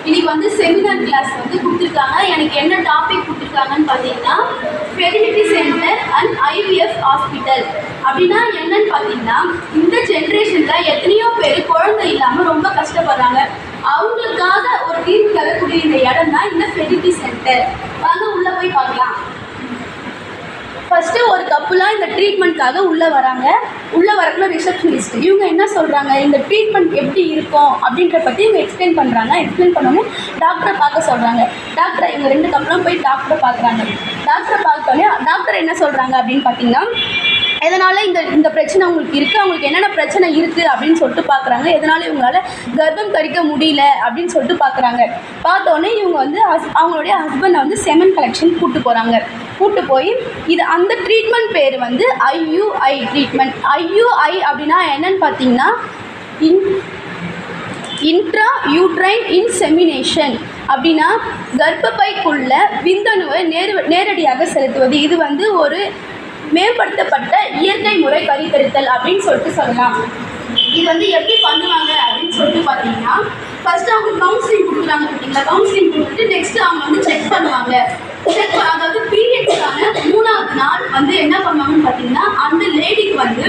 இன்னைக்கு வந்து seminar class வந்து கொடுத்துருக்காங்க. எனக்கு என்ன டாபிக் கொடுத்துருக்காங்கன்னு பார்த்தீங்கன்னா fertility centre and IVF hospital. அப்படின்னா என்னன்னு பார்த்தீங்கன்னா, இந்த ஜென்ரேஷனில் எத்தனையோ பேர் குழந்தை இல்லாமல் ரொம்ப கஷ்டப்படுறாங்க. அவங்களுக்காக ஒரு தீர்வு தரக்கூடிய இந்த இடம் தான் இந்த ஃபெர்டிலிட்டி சென்டர். வாங்க உள்ளே போய் பார்க்கலாம். ஃபஸ்ட்டு ஒரு கப்புலாம் இந்த ட்ரீட்மெண்ட்காக உள்ளே வராங்க. உள்ளே வரக்குள்ள ரிசப்ஷனிஸ்ட் இவங்க என்ன சொல்கிறாங்க, இந்த ட்ரீட்மெண்ட் எப்படி இருக்கும் அப்படின்ற பற்றி இவங்க எக்ஸ்பிளைன் பண்ணுறாங்க. எக்ஸ்பிளைன் பண்ணோன்னே டாக்டரை பார்க்க சொல்கிறாங்க. டாக்டரை இவங்க 2 கப்புலாம் போய் டாக்டரை பார்க்குறாங்க. டாக்டரை பார்த்தோன்னே டாக்டர் என்ன சொல்கிறாங்க அப்படின்னு பார்த்தீங்கன்னா, எதனால் இந்த பிரச்சனை அவங்களுக்கு இருக்குது, அவங்களுக்கு என்னென்ன பிரச்சனை இருக்குது அப்படின்னு சொல்லிட்டு பார்க்குறாங்க. எதனால் இவங்களால் கர்ப்பம் கரிக்க முடியல அப்படின்னு சொல்லிட்டு பார்க்குறாங்க. பார்த்தோன்னே இவங்க வந்து அவங்களுடைய ஹஸ்பண்டை வந்து செமன் கலெக்ஷன் கூப்பிட்டு போய் இது அந்த ட்ரீட்மெண்ட் பேர் வந்து IUI ட்ரீட்மெண்ட். IUI அப்படின்னா என்னன்னு பார்த்தீங்கன்னா இன்ட்ரா யூட்ரைன் இன்செமினேஷன். அப்படின்னா கர்ப்பப்பைக்குள்ள விந்தணுவை நேரடியாக செலுத்துவது. இது வந்து ஒரு மேம்படுத்தப்பட்ட இயற்கை முறை கருத்தரித்தல் அப்படின்னு சொல்லிட்டு சொல்லலாம். இது வந்து எப்படி பண்ணுவாங்க அப்படின்னு சொல்லிட்டு பார்த்தீங்கன்னா, ஃபர்ஸ்ட் அவங்க கவுன்சிலிங் கொடுக்குறாங்க பார்த்தீங்களா. கவுன்சிலிங் கொடுத்துட்டு நெக்ஸ்ட் அவங்க வந்து செக் பண்ணுவாங்க. அதாவது பீரியட்ஸ்க்கான 3ஆவது நாள் வந்து என்ன பண்ணுவாங்கன்னு பார்த்தீங்கன்னா, அந்த லேடிக்கு வந்து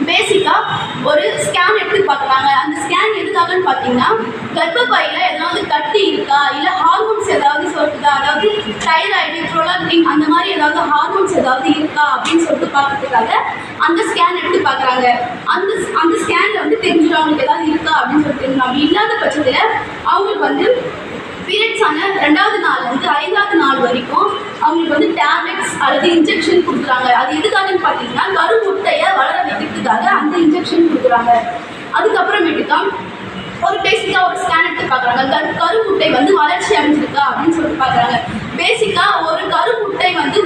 பேசிக்காக ஒரு ஸ்கேன் எடுத்து பார்க்குறாங்க. அந்த ஸ்கேன் எதுக்காகன்னு பார்த்தீங்கன்னா, கர்ப்பப்பையில் ஏதாவது கட்டி இருக்கா, இல்லை ஹார்மோன்ஸ் ஏதாவது சொல்லுதா, அதாவது தைராய்டு, ப்ரோலாக்டின் அந்த மாதிரி ஏதாவது ஹார்மோன்ஸ் ஏதாவது இருக்கா அப்படின்னு சொல்லிட்டு பார்க்கறதுக்காக அந்த ஸ்கேன் எடுத்து பார்க்குறாங்க. அந்த ஸ்கேனில் வந்து தெரிஞ்சிடும் அவங்களுக்கு ஏதாவது இருக்கா அப்படின்னு சொல்லிட்டு தெரிஞ்சிடும். அப்படி இல்லாத பட்சத்தில் அவங்களுக்கு வந்து பீரியட்ஸ் ஆன 2ஆவது நாள்லேருந்து 5ஆவது நாள் வரைக்கும் அவங்களுக்கு வந்து டேப்லெட்ஸ் அல்லது இன்ஜெக்ஷன் கொடுக்குறாங்க. அது எதுக்காகன்னு பார்த்தீங்கன்னா, கருமுட்டையை வளர வைக்கிறதுக்காக அந்த இன்ஜெக்ஷன் கொடுக்குறாங்க. அதுக்கப்புறமேட்டுக்கா ஒரு பேசிக்காக ஒரு ஸ்கேன் எடுத்து பார்க்குறாங்க. கருமுட்டை வந்து வளர்ச்சி அடைஞ்சிருக்கா அப்படின்னு சொல்லிட்டு பார்க்குறாங்க. பேசிக்காக ஒரு கருமுட்டை வந்து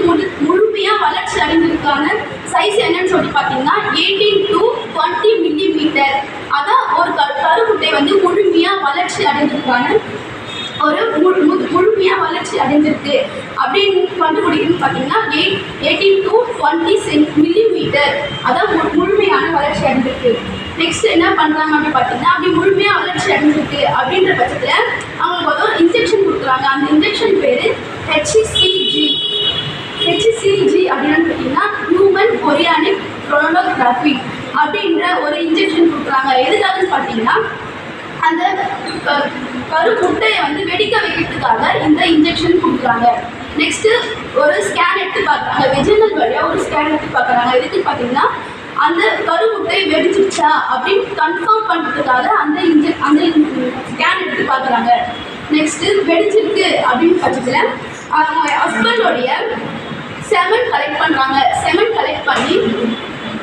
முழுமையாக வளர்ச்சி அடைஞ்சிருக்கான சைஸ் என்னன்னு சொல்லிட்டு பார்த்தீங்கன்னா 18 to 20 மில்லிமீட்டர். அதான் ஒரு கருமுட்டை வந்து முழுமையாக வளர்ச்சி அடைஞ்சிருக்கான ஒரு முழுமையாக வளர்ச்சி அடைஞ்சிருக்கு அப்படின்னு கண்டுபிடிக்கணும்னு பார்த்தீங்கன்னா 18 to 20 மில்லிமீட்டர். அதான் முழுமையான வளர்ச்சி அடைஞ்சிருக்கு. நெக்ஸ்ட் என்ன பண்ணுறாங்க அப்படின்னு பார்த்தீங்கன்னா, அப்படி முழுமையாக வளர்ச்சி அடைஞ்சிருக்கு அப்படின்ற பட்சத்தில் அவங்களுக்கு வந்து இன்ஜெக்ஷன் கொடுக்குறாங்க. அந்த இன்ஜெக்ஷன் பேர் HCG. அப்படின்னு பார்த்தீங்கன்னா ஹியூமன் கொரியானிக் குரோனோகிராஃபி அப்படின்ற ஒரு இன்ஜெக்ஷன் கொடுக்குறாங்க. எதுக்காகன்னு பார்த்தீங்கன்னா, அந்த கருமுட்டையை வந்து வெடிக்க வைக்கிறதுக்காக இந்த இன்ஜெக்ஷன் கொடுக்குறாங்க. நெக்ஸ்ட்டு ஒரு ஸ்கேன் எடுத்து பார்க்குறாங்க. வெஜினல் வழியாக ஒரு ஸ்கேன் எடுத்து பார்க்குறாங்க. எதுக்கு பார்த்தீங்கன்னா, அந்த கருமுட்டை வெடிச்சிருச்சா அப்படின்னு கன்ஃபார்ம் பண்ணுறதுக்காக அந்த ஸ்கேன் எடுத்து பார்க்குறாங்க. நெக்ஸ்ட்டு வெடிச்சிருக்கு அப்படின்னு பட்சத்தில் அவங்க ஹஸ்பண்டோடைய செமன் கலெக்ட் பண்ணுறாங்க. செமன் கலெக்ட் பண்ணி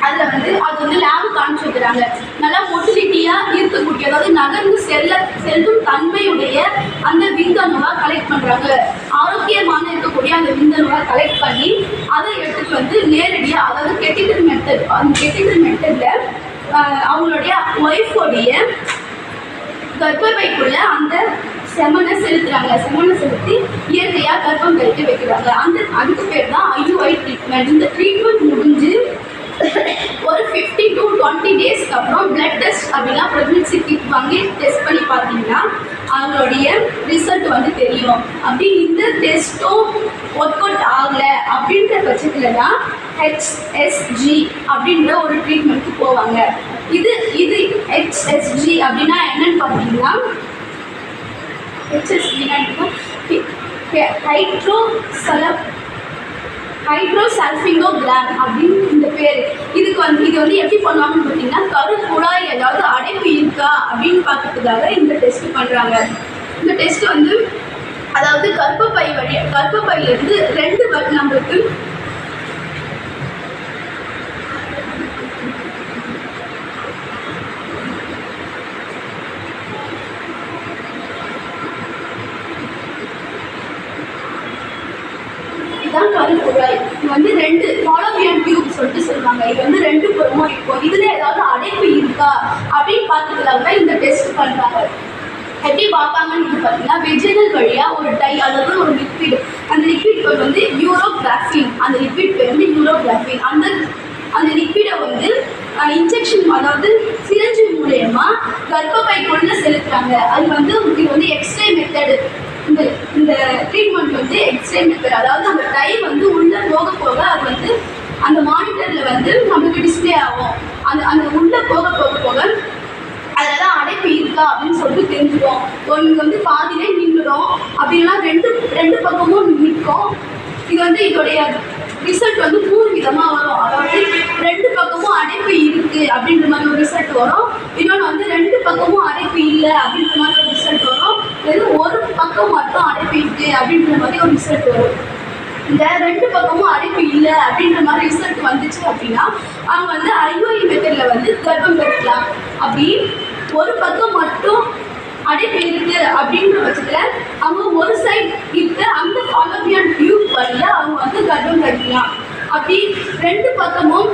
அதில் வந்து அது வந்து லேபு காமிச்சு வைக்கிறாங்க. நல்லா மொட்டிலிட்டியாக இருக்கக்கூடிய, அதாவது நகர்ந்து செல்லும் தன்மையுடைய அந்த விந்தணுவாக கலெக்ட் பண்ணுறாங்க. ஆரோக்கியமான இருக்கக்கூடிய அந்த விந்தணுவாக கலெக்ட் பண்ணி அதை எடுத்துகிட்டு வந்து நேரடியாக, அதாவது கெட்டிக்கல் மெத்தட், அந்த கெட்டிக்கல் மெத்தடில் அவங்களுடைய ஒய்ஃபோடைய கர்ப்பப்பைக்குள்ள அந்த செமனை செலுத்துறாங்க. செமனை செலுத்தி இயற்கையாக கர்ப்பம் கழிக்க வைக்கிறாங்க. அதுக்கு பேர் தான் IUI ட்ரீட்மெண்ட். இந்த ட்ரீட்மெண்ட் முடிஞ்சு ஒரு 15 to 20 டேஸ்க்கு அப்புறம் பிளட் டெஸ்ட் அப்படின்னா ப்ரெக்னன்சி கிட் வாங்கி டெஸ்ட் பண்ணி பார்த்தீங்கன்னா அவங்களுடைய ரிசல்ட் வந்து தெரியும். அப்படி இந்த டெஸ்ட்டும் ஒர்க் அவுட் ஆகலை அப்படின்ற பட்சத்தில் தான் HSG அப்படின்ற ஒரு ட்ரீட்மெண்ட்டுக்கு போவாங்க. இது HSG அப்படின்னா என்னன்னு பார்த்தீங்கன்னா, ஹைட்ரோசல்ஃபிங்கோகிராம் அப்படின்னு இந்த பேர். இது வந்து எப்படி பண்ணுவாங்கன்னு பார்த்தீங்கன்னா, கருக்குழாய் ஏதாவது அடைப்பு இருக்கா அப்படின்னு பார்க்கறதுக்காக இந்த டெஸ்ட் பண்ணுறாங்க. இந்த டெஸ்ட் வந்து அதாவது கர்ப்பப்பையிலேருந்து 2 நம்மளுக்கு இதுதான் கருக்குழாய். இது வந்து 2 ஃபாலோபியன் டியூப் சொல்லிட்டு சொல்லுவாங்க. இது வந்து 2 புறமும் இருக்கும். இதில் ஏதாவது அடைப்பு இருக்கா அப்படின்னு பார்த்துக்கிறதாங்க இந்த டெஸ்ட் பண்ணுறாங்க. எப்படி பார்ப்பாங்கன்னு பார்த்தீங்கன்னா, வெஜினல் வழியாக ஒரு அதாவது ஒரு லிக்விட், அந்த லிக்விட் பேர் வந்து யூரோகிராஃபின். அந்த லிக்விட் பேர் வந்து யூரோகிராஃபின். அந்த லிக்விடை வந்து இன்ஜெக்ஷன், அதாவது சிரஞ்சு மூலயமா கர்ப்பப்பைக்குள்ள செலுத்துறாங்க. அது வந்து இது வந்து எக்ஸ்ரே மெத்தடு. இந்த இந்த ட்ரீட்மெண்ட் வந்து எக்ஸ்ரே மெத்தட், அதாவது அந்த டைம் வந்து உள்ளே போக போக அது வந்து அந்த மானிட்டரில் வந்து நம்மளுக்கு டிஸ்பிளே ஆகும். அந்த அந்த உள்ளே போக போக போக அதில் தான் அடைப்பு இருக்கா அப்படின்னு சொல்லிட்டு தெரிஞ்சுக்கும். ஒன்று வந்து பாதிலே நின்றுடும், அப்படின்னா ரெண்டு பக்கமும் நிற்கும். இது வந்து இதோடைய ரிசல்ட் வந்து 3 விதமாக வரும். அதாவது 2 பக்கமும் அடைப்பு இருக்குது அப்படின்ற மாதிரி ஒரு ரிசல்ட் வரும். இன்னொன்று வந்து 2 பக்கமும் அடைப்பு இல்லை அப்படின்ற மாதிரி ஒரு ரிசல்ட் வரும். வெறும் ஒரு பக்கம் மட்டும் அடைப்பு இருக்குது அப்படின்ற மாதிரி ஒரு ரிசல்ட் வரும். இந்த 2 பக்கமும் அடைப்பு இல்லை அப்படின்ற மாதிரி ரிசல்ட் வந்துச்சு அப்படின்னா அவங்க வந்து ஐஓஇ மெத்தடில் வந்து கர்ப்பம் பெறலாம். அப்படி ஒரு பக்கம் மட்டும் அடைப்பு இருக்கு அப்படின்ற பட்சத்தில் அவங்க ஒரு சைட் இருக்கு அந்த ஃபாலோபியன் டியூப் வழியாக அவங்க வந்து கர்ப்பம் கட்டிக்கலாம். அப்படி 2 பக்கமும்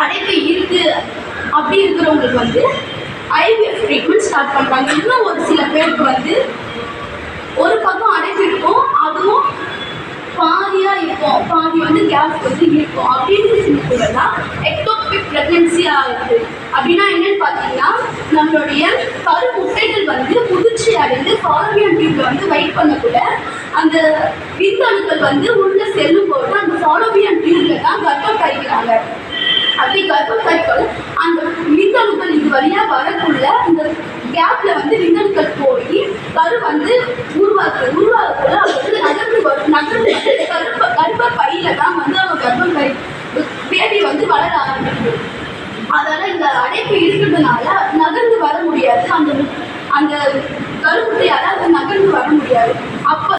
அடைப்பு இருக்கு அப்படி இருக்கிறவங்களுக்கு வந்து ஐவிஎஃப் ட்ரீட்மெண்ட் ஸ்டார்ட் பண்ணுறாங்க. இன்னும் ஒரு சில பேருக்கு வந்து ஒரு பக்கம் அடைப்பு இருக்கும், அதுவும் பாதியாக இருக்கும், பாதி வந்து கேப் வந்து இருக்கும். அப்படின்னு சிலதுலாம் எக்டோபிக் ப்ரெக்னன்சியாக இருக்குது. அப்படின்னா என்னென்னு பார்த்தீங்கன்னா நம்மளுடைய கரு முட்டைகள் வந்து முதிர்ச்சி அடைந்து ஃபாலோபியன் டியூப்ல வந்து வெயிட் பண்ணக்கூட அந்த விந்தணுக்கள் வந்து உள்ளே செல்லும் போது அந்த ஃபாலோபியன் டியூப்ல தான் கர்ப்பம் கழிக்கிறாங்க. அப்படி கர்ப்பம் கழிப்பது அந்த விந்தணுக்கள் இது வழியாக வரக்குள்ள இந்த கேப்ல வந்து விந்தணுக்கள் போய் கரு வந்து உருவாக்குள்ள அது வந்து நகர்ந்து கர்ப்ப பையில தான் வந்து அவங்க கர்ப்பம் பேபி வந்து வளர ஆரம்பிக்குது. அதனால இந்த அடைப்பு இருக்கிறதுனால நகர்ந்து வர முடியாது, அந்த கருமுட்டையால் அது நகர்ந்து வர முடியாது. அப்போ